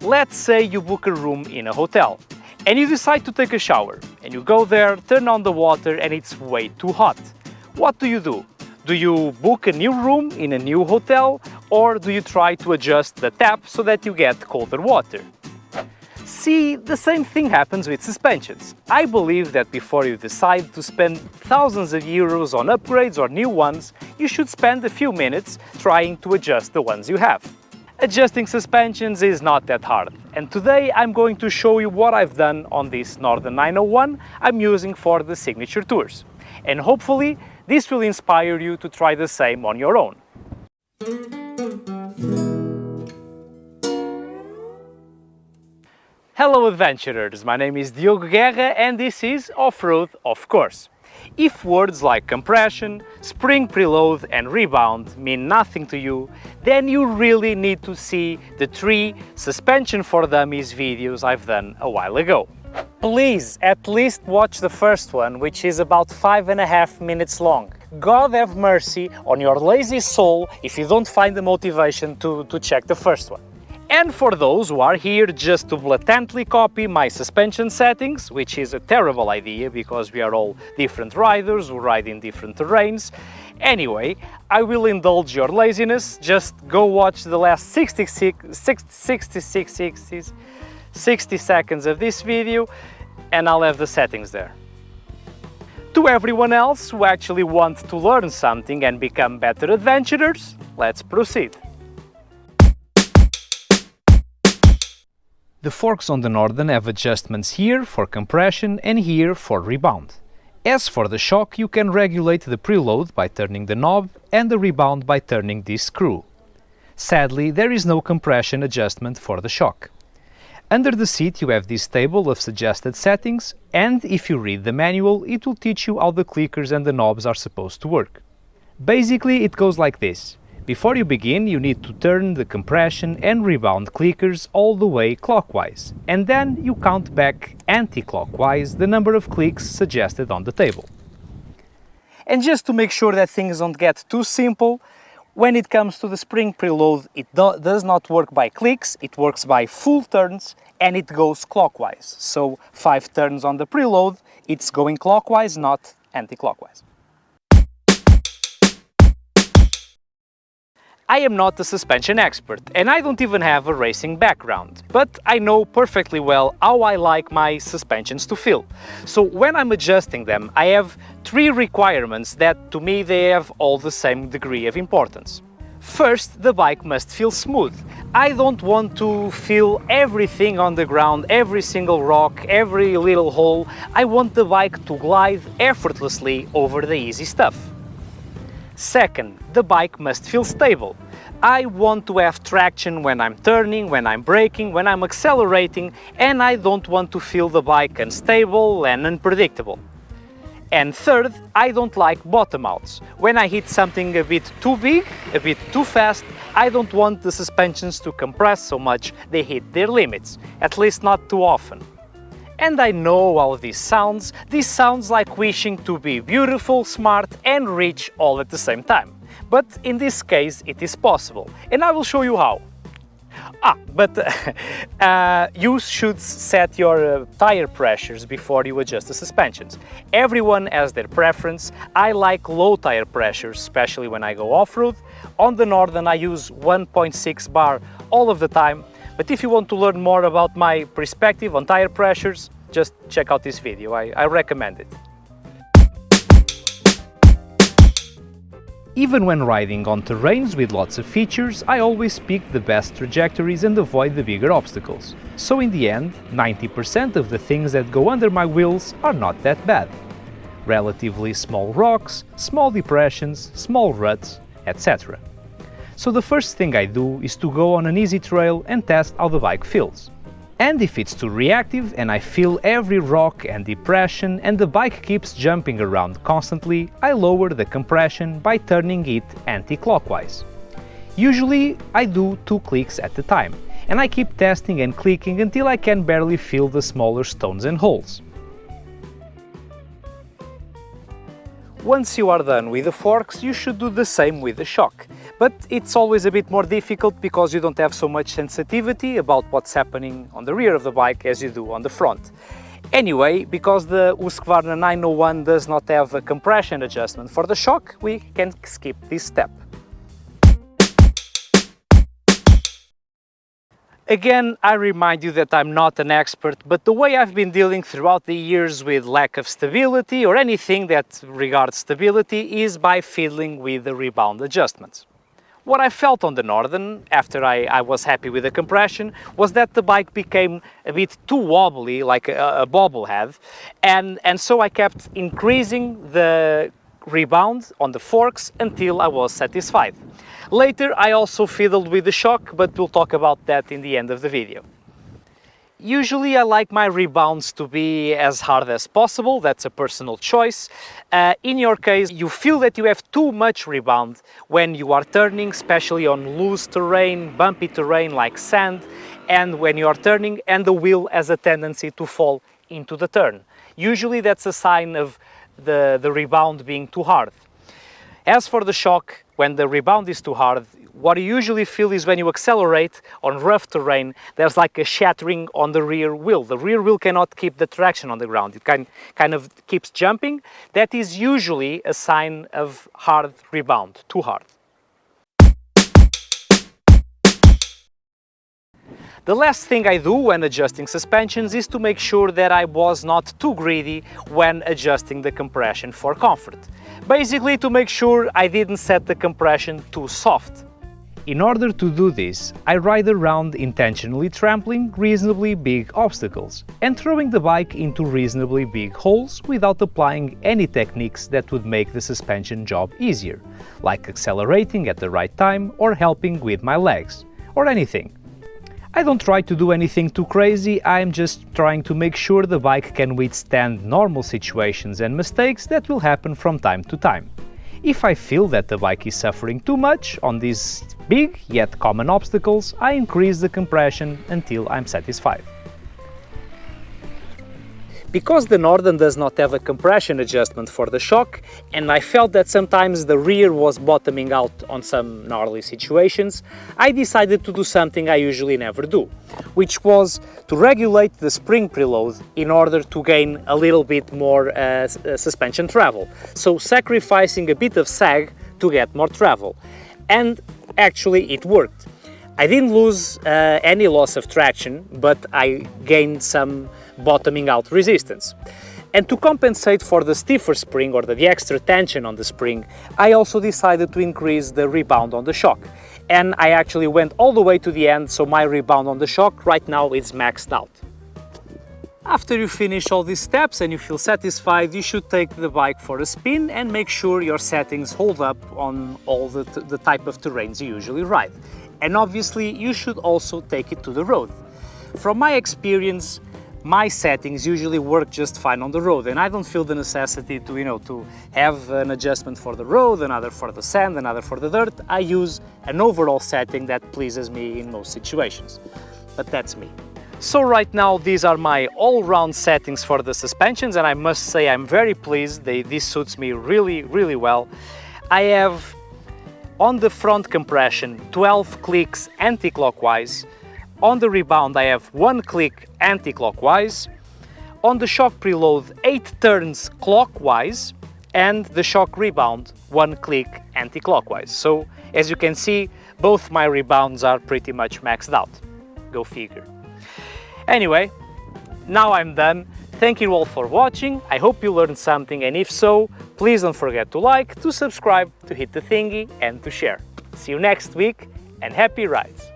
Let's say you book a room in a hotel and you decide to take a shower and you go there, turn on the water and it's way too hot. What do? Do you book a new room in a new hotel or do you try to adjust the tap so that you get colder water? See, the same thing happens with suspensions. I believe that before you decide to spend thousands of euros on upgrades or new ones, you should spend a few minutes trying to adjust the ones you have. Adjusting suspensions is not that hard, and today I'm going to show you what I've done on this Norden 901 I'm using for the signature tours. And hopefully this will inspire you to try the same on your own. Hello adventurers, my name is Diogo Guerra and this is OFFroad-OFFcourse. If words like compression, spring preload and rebound mean nothing to you, then you really need to see the 3 Suspension for Dummies videos I've done a while ago. Please at least watch the first one, which is about 5.5 minutes long. God have mercy on your lazy soul if you don't find the motivation to check the first one. And for those who are here just to blatantly copy my suspension settings, which is a terrible idea because we are all different riders who ride in different terrains. Anyway, I will indulge your laziness, just go watch the last 60 seconds of this video and I'll have the settings there. To everyone else who actually wants to learn something and become better adventurers, let's proceed. The forks on the Norden have adjustments here for compression and here for rebound. As for the shock, you can regulate the preload by turning the knob and the rebound by turning this screw. Sadly, there is no compression adjustment for the shock. Under the seat you have this table of suggested settings, and if you read the manual it will teach you how the clickers and the knobs are supposed to work. Basically it goes like this. Before you begin, you need to turn the compression and rebound clickers all the way clockwise, and then you count back anti-clockwise the number of clicks suggested on the table. And just to make sure that things don't get too simple, when it comes to the spring preload, it does not work by clicks, it works by full turns and it goes clockwise. So 5 turns on the preload, it's going clockwise, not anti-clockwise. I am not a suspension expert and I don't even have a racing background, but I know perfectly well how I like my suspensions to feel. So when I'm adjusting them, I have 3 requirements that to me they have all the same degree of importance. First, the bike must feel smooth. I don't want to feel everything on the ground, every single rock, every little hole. I want the bike to glide effortlessly over the easy stuff. Second, the bike must feel stable. I want to have traction when I'm turning, when I'm braking, when I'm accelerating, and I don't want to feel the bike unstable and unpredictable. And third, I don't like bottom outs. When I hit something a bit too big, a bit too fast, I don't want the suspensions to compress so much they hit their limits, at least not too often. And I know how this sounds like wishing to be beautiful, smart and rich all at the same time. But in this case it is possible, and I will show you how. You should set your tire pressures before you adjust the suspensions. Everyone has their preference. I like low tire pressures, especially when I go off-road. On the Norden I use 1.6 bar all of the time. But if you want to learn more about my perspective on tire pressures, just check out this video, I recommend it. Even when riding on terrains with lots of features, I always pick the best trajectories and avoid the bigger obstacles. So in the end, 90% of the things that go under my wheels are not that bad. Relatively small rocks, small depressions, small ruts, etc. So the first thing I do is to go on an easy trail and test how the bike feels. And if it's too reactive and I feel every rock and depression and the bike keeps jumping around constantly, I lower the compression by turning it anti-clockwise. Usually I do 2 clicks at a time, and I keep testing and clicking until I can barely feel the smaller stones and holes. Once you are done with the forks, you should do the same with the shock. But it's always a bit more difficult because you don't have so much sensitivity about what's happening on the rear of the bike as you do on the front. Anyway, because the Husqvarna 901 does not have a compression adjustment for the shock, we can skip this step. Again, I remind you that I'm not an expert, but the way I've been dealing throughout the years with lack of stability or anything that regards stability is by fiddling with the rebound adjustments. What I felt on the Norden, after I was happy with the compression, was that the bike became a bit too wobbly, like a bobblehead, and so I kept increasing the rebound on the forks until I was satisfied. Later I also fiddled with the shock, but we'll talk about that in the end of the video. Usually I like my rebounds to be as hard as possible, that's a personal choice. In your case, you feel that you have too much rebound when you are turning, especially on loose terrain, bumpy terrain like sand, and when you are turning and the wheel has a tendency to fall into the turn. Usually that's a sign of the rebound being too hard. As for the shock, when the rebound is too hard, what you usually feel is when you accelerate on rough terrain, there's like a shattering on the rear wheel. The rear wheel cannot keep the traction on the ground. It kind of keeps jumping. That is usually a sign of hard rebound, too hard. The last thing I do when adjusting suspensions is to make sure that I was not too greedy when adjusting the compression for comfort. Basically to make sure I didn't set the compression too soft. In order to do this, I ride around intentionally trampling reasonably big obstacles and throwing the bike into reasonably big holes without applying any techniques that would make the suspension job easier, like accelerating at the right time or helping with my legs, or anything. I don't try to do anything too crazy, I'm just trying to make sure the bike can withstand normal situations and mistakes that will happen from time to time. If I feel that the bike is suffering too much on these big yet common obstacles, I increase the compression until I'm satisfied. Because the Norden does not have a compression adjustment for the shock, and I felt that sometimes the rear was bottoming out on some gnarly situations, I decided to do something I usually never do, which was to regulate the spring preload in order to gain a little bit more suspension travel, so sacrificing a bit of sag to get more travel. And actually it worked. I didn't lose any loss of traction, but I gained some bottoming out resistance. And to compensate for the stiffer spring or the extra tension on the spring, I also decided to increase the rebound on the shock. And I actually went all the way to the end, so my rebound on the shock right now is maxed out. After you finish all these steps and you feel satisfied, you should take the bike for a spin and make sure your settings hold up on all the type of terrains you usually ride. And obviously you should also take it to the road. From my experience, my settings usually work just fine on the road, and I don't feel the necessity to have an adjustment for the road, another for the sand, another for the dirt. I use an overall setting that pleases me in most situations. But that's me. So right now these are my all-round settings for the suspensions, and I must say I'm very pleased. This suits me really well. I have on the front compression 12 clicks anti-clockwise. On the rebound I have 1 click anti-clockwise. On the shock preload 8 turns clockwise, and the shock rebound 1 click anti-clockwise. So as you can see, both my rebounds are pretty much maxed out. Go figure. Anyway, now I'm done. Thank you all for watching. I hope you learned something, and if so, please don't forget to like, to subscribe, to hit the thingy and to share. See you next week and happy rides!